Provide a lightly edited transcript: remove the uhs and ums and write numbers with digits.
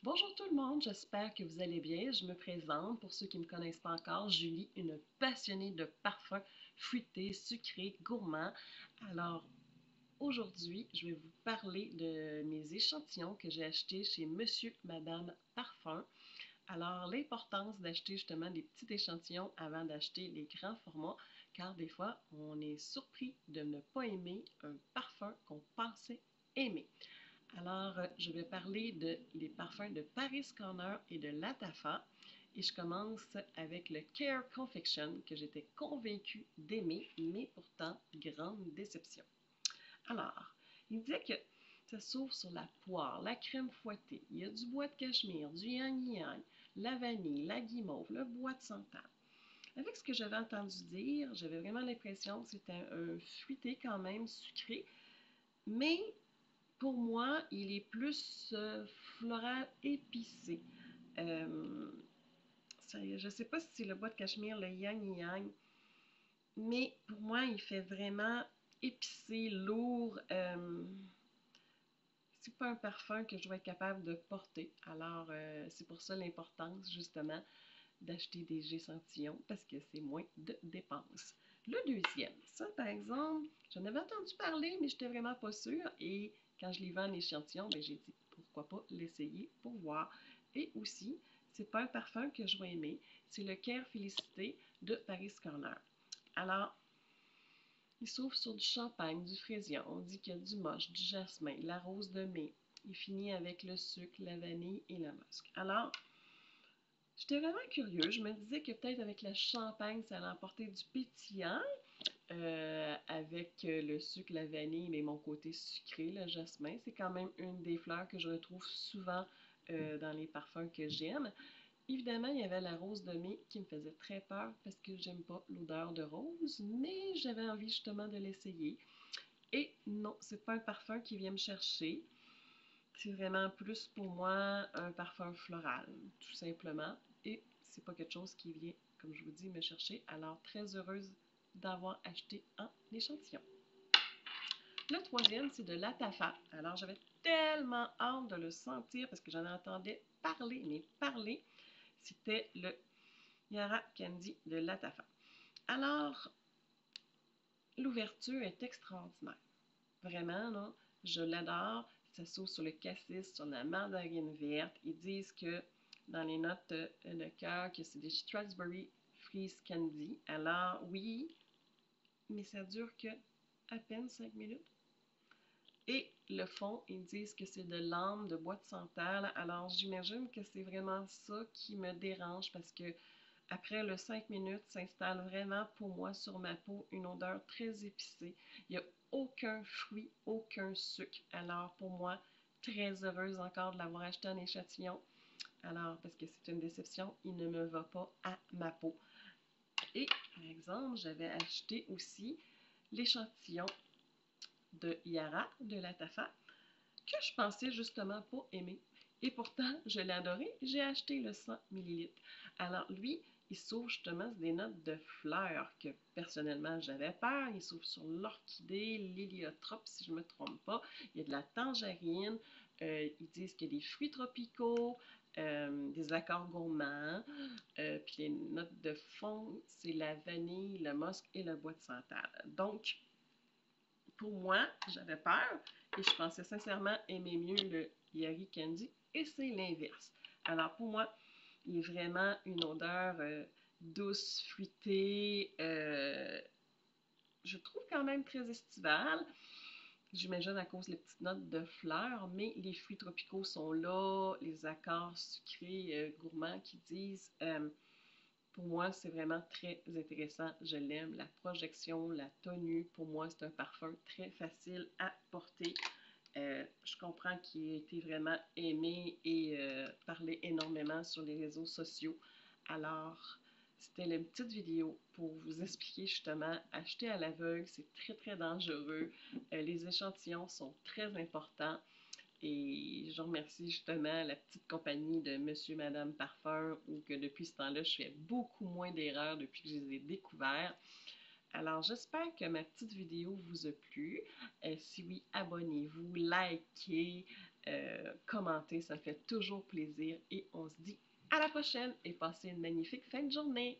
Bonjour tout le monde, j'espère que vous allez bien. Je me présente, pour ceux qui ne me connaissent pas encore, Julie, une passionnée de parfums fruités, sucrés, gourmands. Alors, aujourd'hui, je vais vous parler de mes échantillons que j'ai achetés chez Monsieur Madame Parfum. Alors, l'importance d'acheter justement des petits échantillons avant d'acheter les grands formats, car des fois, on est surpris de ne pas aimer un parfum qu'on pensait aimer. Alors, je vais parler des parfums de Paris Corner et de Latafa. Et je commence avec le Care Confection que j'étais convaincue d'aimer, mais pourtant, grande déception. Alors, il disait que ça s'ouvre sur la poire, la crème fouettée, il y a du bois de cachemire, du yang-yang, la vanille, la guimauve, le bois de santal. Avec ce que j'avais entendu dire, j'avais vraiment l'impression que c'était un fruité quand même sucré, mais pour moi, il est plus floral épicé. Euh, je ne sais pas si c'est le bois de cachemire, le yang yang, mais pour moi, il fait vraiment épicé, lourd. C'est pas un parfum que je vais être capable de porter. Alors, c'est pour ça l'importance, justement, d'acheter des échantillons parce que c'est moins de dépenses. Le deuxième, ça par exemple, j'en avais entendu parler, mais je n'étais vraiment pas sûre. Et quand je l'ai vu en échantillon, ben, j'ai dit pourquoi pas l'essayer pour voir. Et aussi, c'est pas un parfum que je vais aimer, c'est le Care Félicité de Paris Corner. Alors, il s'ouvre sur du champagne, du fraisier, on dit qu'il y a du moche, du jasmin, la rose de mai. Il finit avec le sucre, la vanille et la musc. Alors, j'étais vraiment curieux. Je me disais que peut-être avec la champagne, ça allait emporter du pétillant. Avec le sucre, la vanille, mais mon côté sucré, le jasmin, c'est quand même une des fleurs que je retrouve souvent dans les parfums que j'aime. Évidemment, il y avait la rose de mai qui me faisait très peur parce que j'aime pas l'odeur de rose, mais j'avais envie justement de l'essayer. Et non, c'est pas un parfum qui vient me chercher. C'est vraiment plus pour moi un parfum floral, tout simplement. Et c'est pas quelque chose qui vient, comme je vous dis, me chercher. Alors, très heureuse d'avoir acheté un échantillon. Le troisième, c'est de l'Atafa. Alors, j'avais tellement hâte de le sentir parce que j'en entendais parler, mais parler. C'était le Yara Candy de l'Atafa. Alors, l'ouverture est extraordinaire. Vraiment, là, je l'adore. Ça s'ouvre sur le cassis, sur la mandarine verte. Ils disent que dans les notes de cœur, que c'est des Strasberry Freeze Candy. Alors, oui, mais ça dure que à peine 5 minutes. Et le fond, ils disent que c'est de l'âme de bois de santal. Alors, j'imagine que c'est vraiment ça qui me dérange parce que après le 5 minutes, s'installe vraiment pour moi sur ma peau une odeur très épicée. Il n'y a aucun fruit, aucun sucre. Alors, pour moi, très heureuse encore de l'avoir acheté en échantillon. Alors, parce que c'est une déception, il ne me va pas à ma peau. Et, par exemple, j'avais acheté aussi l'échantillon de Yara, de la Tafa, que je pensais justement pas aimer. Et pourtant, je l'ai adoré. J'ai acheté le 100 millilitres. Alors, lui, il s'ouvre justement sur des notes de fleurs que personnellement j'avais peur. Il s'ouvre sur l'orchidée, l'héliotrope, si je ne me trompe pas. Il y a de la tangerine. Ils disent qu'il y a des fruits tropicaux, des accords gourmands. Puis les notes de fond, c'est la vanille, le musc et le bois de santal. Donc, pour moi, j'avais peur et je pensais sincèrement aimer mieux le Yari Candy et c'est l'inverse. Alors pour moi, il est vraiment une odeur douce, fruitée, je trouve quand même très estivale. J'imagine à cause des petites notes de fleurs, mais les fruits tropicaux sont là, les accords sucrés, gourmands qui disent pour moi, c'est vraiment très intéressant. Je l'aime. La projection, la tenue, pour moi, c'est un parfum très facile à porter. Je comprends qu'il a été vraiment aimé et parlé énormément sur les réseaux sociaux. Alors, c'était une petite vidéo pour vous expliquer justement, acheter à l'aveugle, c'est très, très dangereux. Les échantillons sont très importants. Et je remercie justement la petite compagnie de Monsieur, Madame Parfum, où que depuis ce temps-là, je fais beaucoup moins d'erreurs depuis que je les ai découverts. Alors, j'espère que ma petite vidéo vous a plu. Si oui, abonnez-vous, likez, commenter, ça me fait toujours plaisir. Et on se dit à la prochaine et passez une magnifique fin de journée.